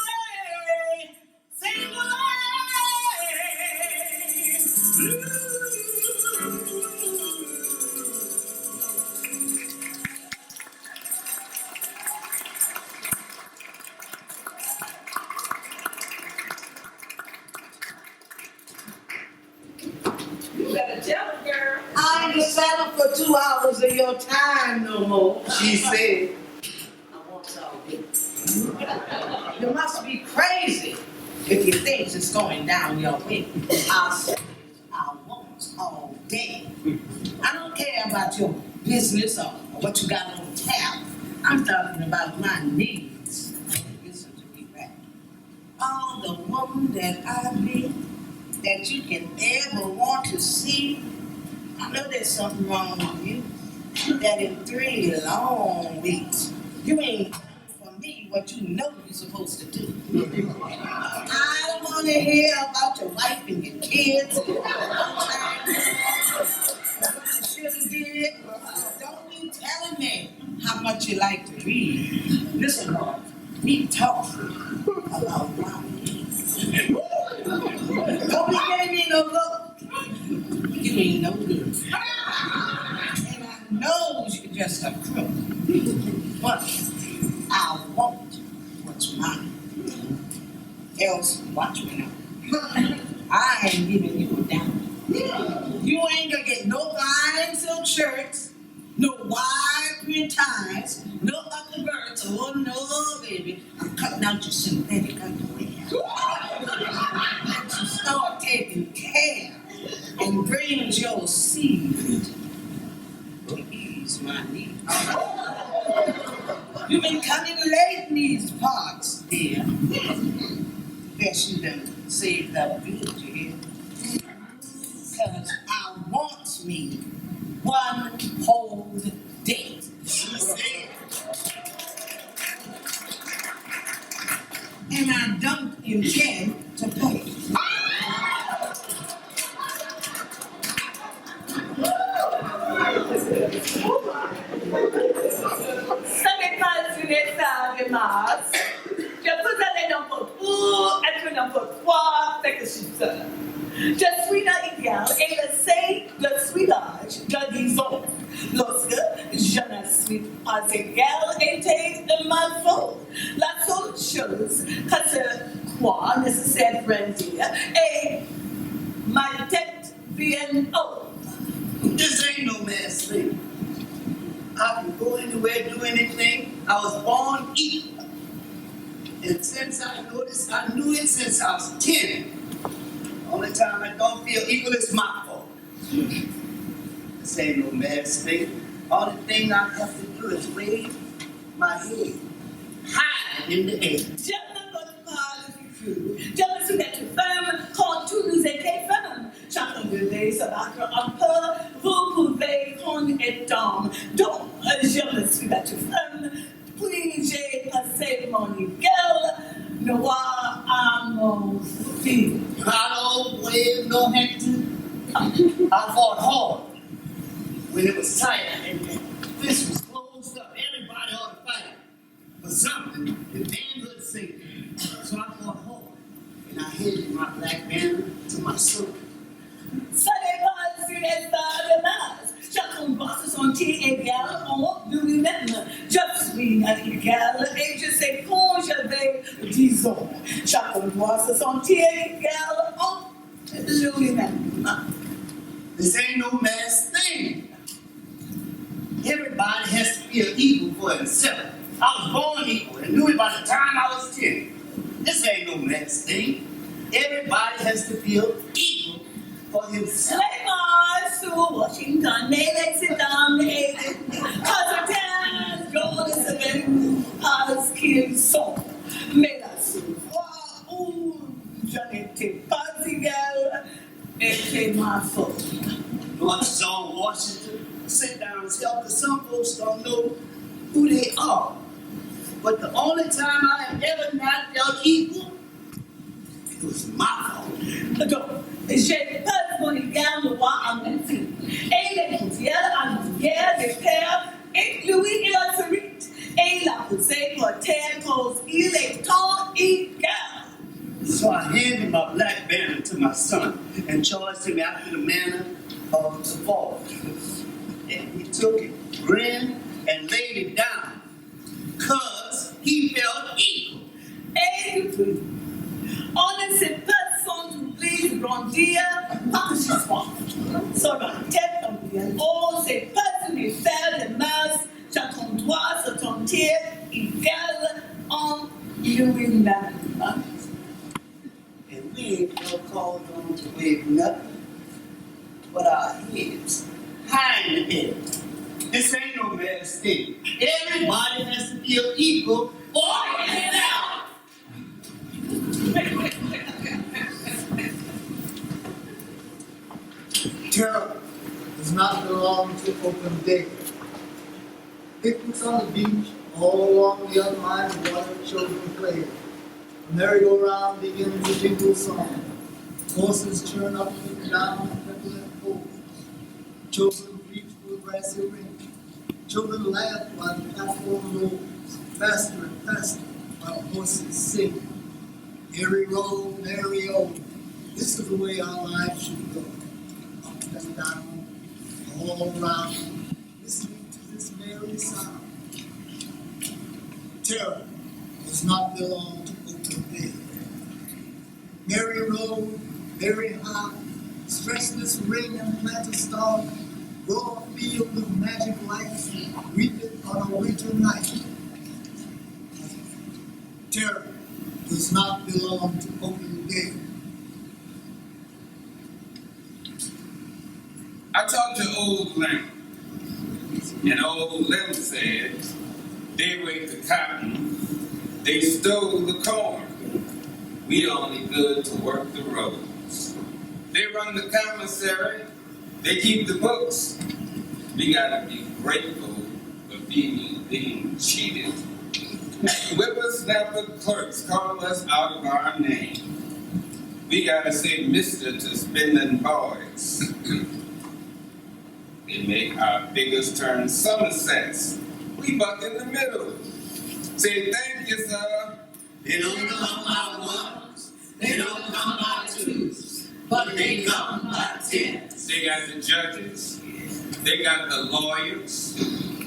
You better tell it, girl. I ain't settle for 2 hours of your time no more. She said, I want all this. You must be crazy if you think it's going down your way. I'll say I want all day. I don't care about your business or what you got on tap. I'm talking about my needs. Listen to me back. All the woman that I've been, that you can ever want to see, I know there's something wrong with you. That in 3 long weeks, you ain't done for me what you know you're supposed to do. I don't want to hear about your wife and your kids. What you should have did. Don't be telling me how much you like to read. Listen, Lord, we talk about my needs. Don't be giving me no look. You ain't no good. And I know you're just a crook. But I want what's mine. Else, watch me now. I ain't giving you a dime. You ain't gonna get no fine silk shirts, no wide print ties, no ugly birds. Oh no, baby. I'm cutting out your synthetic underwear. You start taking care and brings your seed to ease my needs. You've been coming late in these parts, dear. Guess you done saved up good, you hear? Because I want me one whole day. And I don't intend to pay. ça démarre. Je vous allez dans votre cours, être dans votre foi, fait que je suis seule. Je suis là égal et le suivage de disons. Lorsque je ne suis pas égal était de ma faute. La seule chose que ce quoi nécessaire de dire est ma tête bien haute. This ain't no man's thing. I can go anywhere, do anything. I was born equal. And since I noticed, I knew it since I was 10. Only time I don't feel equal is my fault. This ain't no man's thing. Only thing I have to do is wave my head high in the air. Jamais votre parole du cru. Jamais sous d'être ferme quand tout nous était ferme. Chacun devait se battre un peu. Vous pouvez prendre et d'homme. Donc, je me suis battu ferme. Puis j'ai passé mon égal noir à mon fils. I don't wave no hand to. I fought hard when it was tight and this was closed up. Everybody ought to fight for something. The manhood sing. So I fought hard and I hid my black banner to my soul. Ça n'est pas sur les stars de masse. Chacun doit se sentir égal en lui-même. Je suis égal et je sais quand je vais, disons. Chacun doit se sentir égal en lui-même. This ain't no mass thing. Everybody has to feel equal for himself. I was born equal and knew it by the time I was 10. This ain't no mass thing. Everybody has to feel equal for himself. Les sur Washington, et l'excédent, et Cosmopolitan, Jonas avec parce qu'ils sont. Mais la seule fois où je n'étais pas égal était ma faute. North on Washington, sit down and tell because some folks don't know who they are. But the only time I have ever not felt equal, it was my fault. Donc, j'ai pas mon égal droit à mon fils. Et les mondiales à mon guerre des pères, et lui il a celui. Et il a poussé pour terre cause il est tant égal. So I handed my black banner to my son and charged him after the manner of the fall. And he took it, grinned, and laid it down, because he felt equal. Et depuis, on ne sait pas sans oublier grandir par chez soi. Sur la tête, on vient haut, c'est pas une affaire de masse, chacun doit se sentir égal en lui-même. And we ain't no called on to wave nothing but our heads high in the air. This ain't no man's thing. Everybody has to feel equal for himself. Terror does not belong to open day. Picnics on the beach, all along the unlined water, children play. A merry-go-round begins a jingle song. Horses turn up and down prevalent poles. Children reach for the grassy ring. Children laugh while the platform rolls, faster and faster while horses sing. Merry roll, merry old. This is the way our lives should go. Up and down, all around, listening to this merry sound. Terror does not belong to open day. Merry road, very high, stretchless ring and plant a star, broad field of magic lights, reap it on a winter night. Terror does not belong to open day. I talked to old Lem, and old Lem said they raked the cotton, they stole the corn. We only good to work the roads. They run the commissary, they keep the books. We gotta be grateful for being cheated. Whippersnapper clerks call us out of our name. We gotta say Mister to spending boys. They make our figures turn Somersets. We buck in the middle. Say thank you, sir. They don't come by ones, they don't come by twos, but they come by tens. They got the judges. They got the lawyers.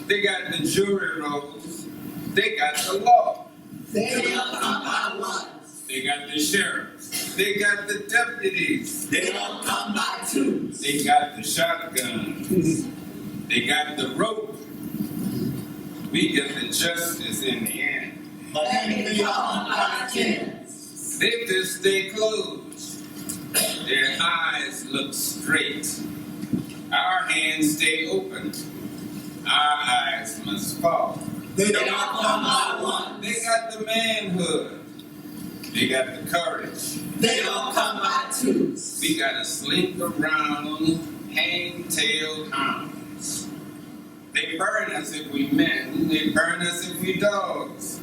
They got the jury rolls. They got the law. They don't come by ones, They got the sheriffs. They got the deputies. they don't come by twos. They got the shotguns. They got the rope. We get the justice in the end. But they come by tens. They just stay closed. Their eyes look straight. Our hands stay open. Our eyes must fall. They don't come by ones, They got the manhood. They got the courage. they don't come by twos. We gotta slink around hang-tailed hounds. They burn us if we men. They burn us if we dogs.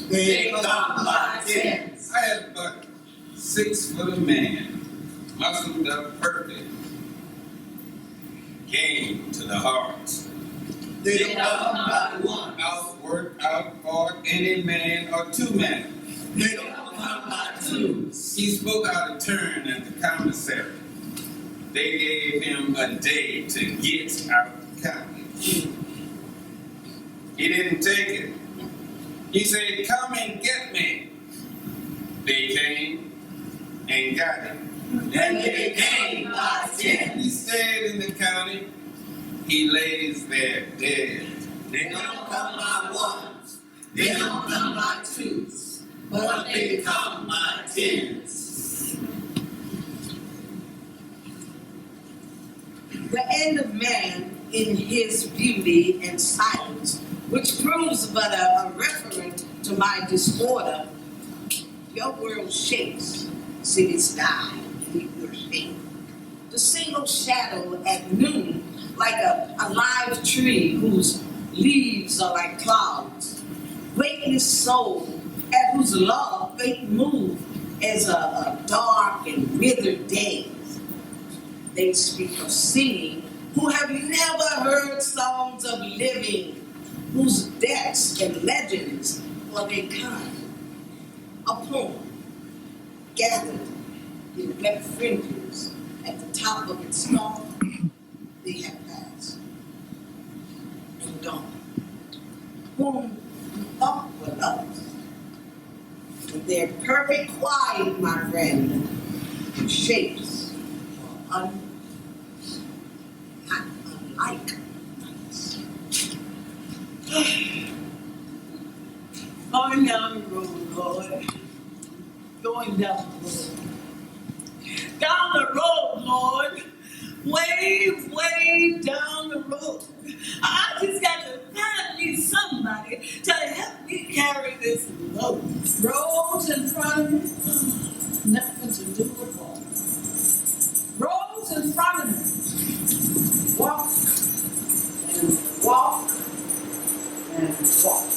They come by tens. I had but 6 foot of man, muscled up perfect, game to the heart. They don't come by ones, Outworked, outfought any man or 2 men. they don't come by twos. He spoke out of turn at the commissary. They gave him a day to get out of the county. He didn't take it. He said, come and get me. They came and got him. And they came by tens. He stayed in the county. He lays there dead. They don't come by ones, they don't come by twos, but they come by tens. The end of man in his beauty and silence, which proves but a referent to my disorder. Your world shakes, cities die beneath your shade. The single shadow at noon, like a live tree whose leaves are like clouds. Weightless soul, at whose love fate move as a dark and withered days. They speak of singing, who have never heard songs of living, whose deaths and legends for their kind. A poem gathered in wet fringes at the top of its stalk, they have passed and gone. Whom you thought were lovers. In their perfect quiet, my friend, shapes are not unlike us. Going down the road, Lord. Going down the road. Down the road, Lord. Way down the road. I just got to find me somebody to help me carry this load. Roads in front of me, nothing to do with walk. Roads in front of me, walk and walk and walk.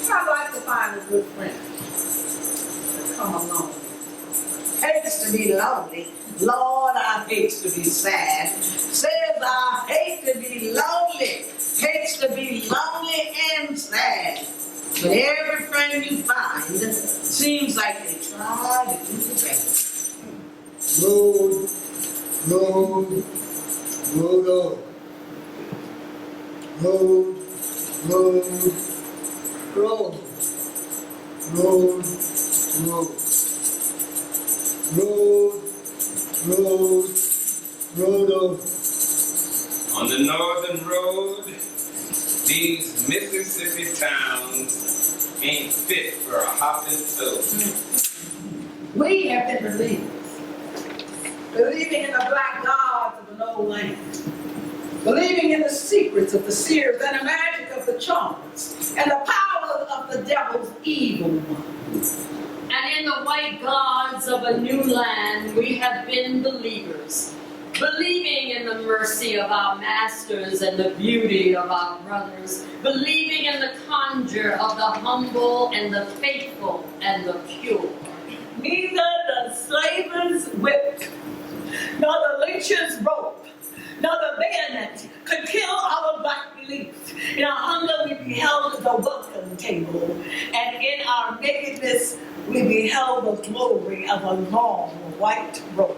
I'd like to find a good friend to come along. Hates to be lonely. Lord, I hate to be sad. Says I hate to be lonely. Hates to be lonely and sad. But every friend you find seems like they try to do the best. Road, road, road on. Road, road, road. Road, road. Road, road, road on. On the northern road, these Mississippi towns ain't fit for a hopping toad. We have been believers. Believing in the black gods of an old land. Believing in the secrets of the seers and the magic of the charms and the power of the devil's evil one. And in the white gods of a new land, we have been believers, believing in the mercy of our masters and the beauty of our brothers, believing in the conjure of the humble and the faithful and the pure. Neither the slaver's whip, nor the lynch's rope, nor the bayonet could kill our black belief. In our hunger we beheld the welcome table, and in our nakedness we beheld the glory of a long white robe.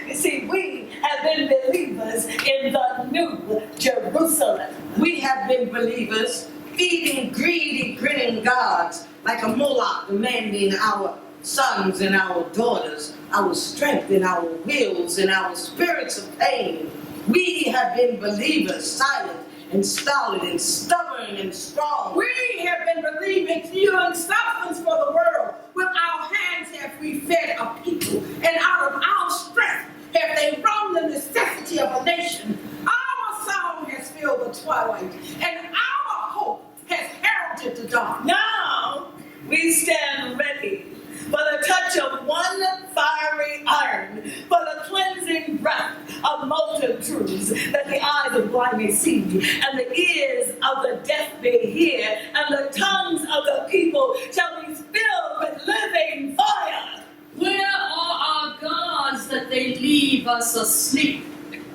You see, we have been believers in the new Jerusalem. We have been believers, feeding greedy, grinning gods like a Moloch demanding our sons and our daughters, our strength and our wills and our spirits of pain. We have been believers, silent and stolid and stubborn and strong. We have been believing fuel and substance for the world. With our hands have we fed a people, and out of our strength have they wrung the necessity of a nation. Our song has filled the twilight, and our hope has heralded the dawn. Now we stand ready for the touch of one fiery iron, for the cleansing breath of multitudes, that the eyes of blind may see, and the ears of the deaf may hear, and the tongues of the people shall be filled with living fire. Where are our gods that they leave us asleep?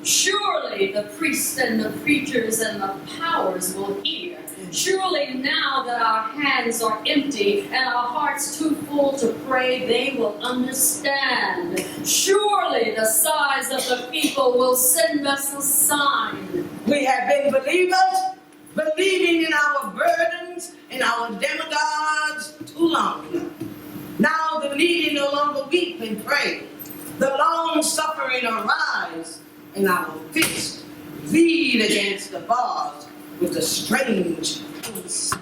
Surely the priests and the preachers and the powers will hear. Surely now that our hands are empty and our hearts too full to pray, they will understand. Surely the sighs of the people will send us a sign. We have been believers, believing in our burdens and our demagogues too long. Now the needy no longer weep and pray. The long suffering arise, and our fists lead against the bars with a strange insistency.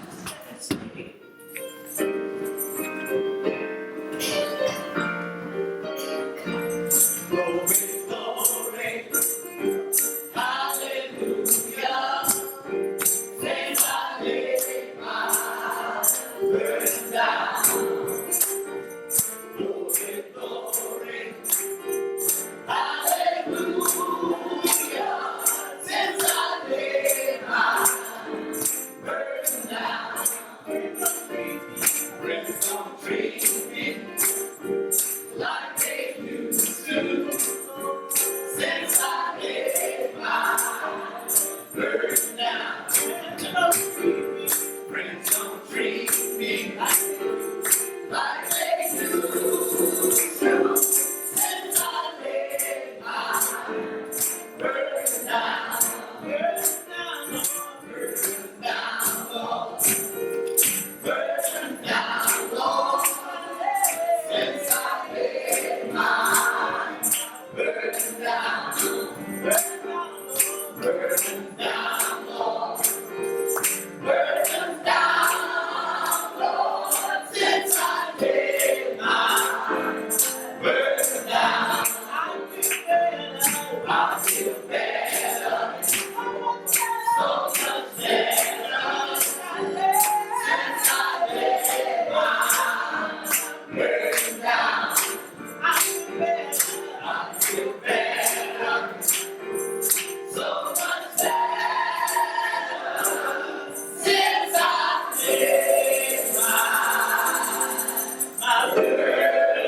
Glory, glory, hallelujah. Since I laid my burden down. Glory, glory, hallelujah. Since I laid my burden down. Friends don't treat me like they used to. Since I laid my burden down. Friends don't treat me like they used to. Since I laid my burden down. Burden down, Lord. Burden down, Lord. Since I laid my burden down. Burden down, Lord. Burden down, Lord. Since I laid my burden down. I feel better. So much better. Since I laid my burden down. I feel better. So much better. Since I laid my burden down.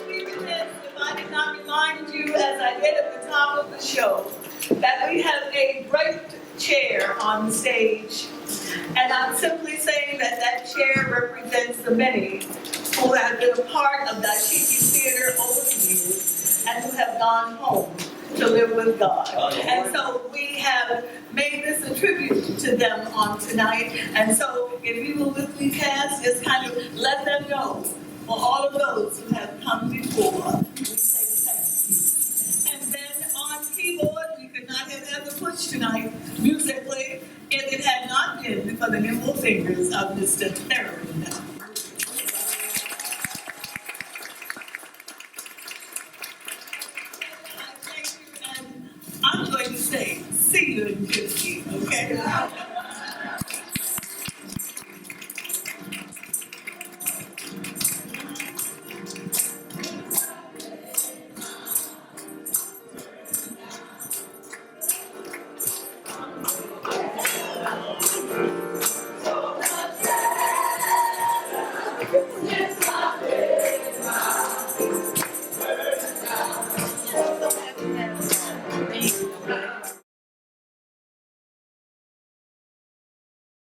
If I did not remind you, as I did at the top of the show, that we have a bright chair on stage. And I'm simply saying that that chair represents the many who have been a part of Dashiki Theater over the years and who have gone home to live with God. And so we have made this a tribute to them on tonight. And so if you will with me, cast, just kind of let them know, for all of those who have come before, we say thank you. And then on keyboard, we could not have had the push tonight musically if it had not been for the nimble fingers of Mr. Terry.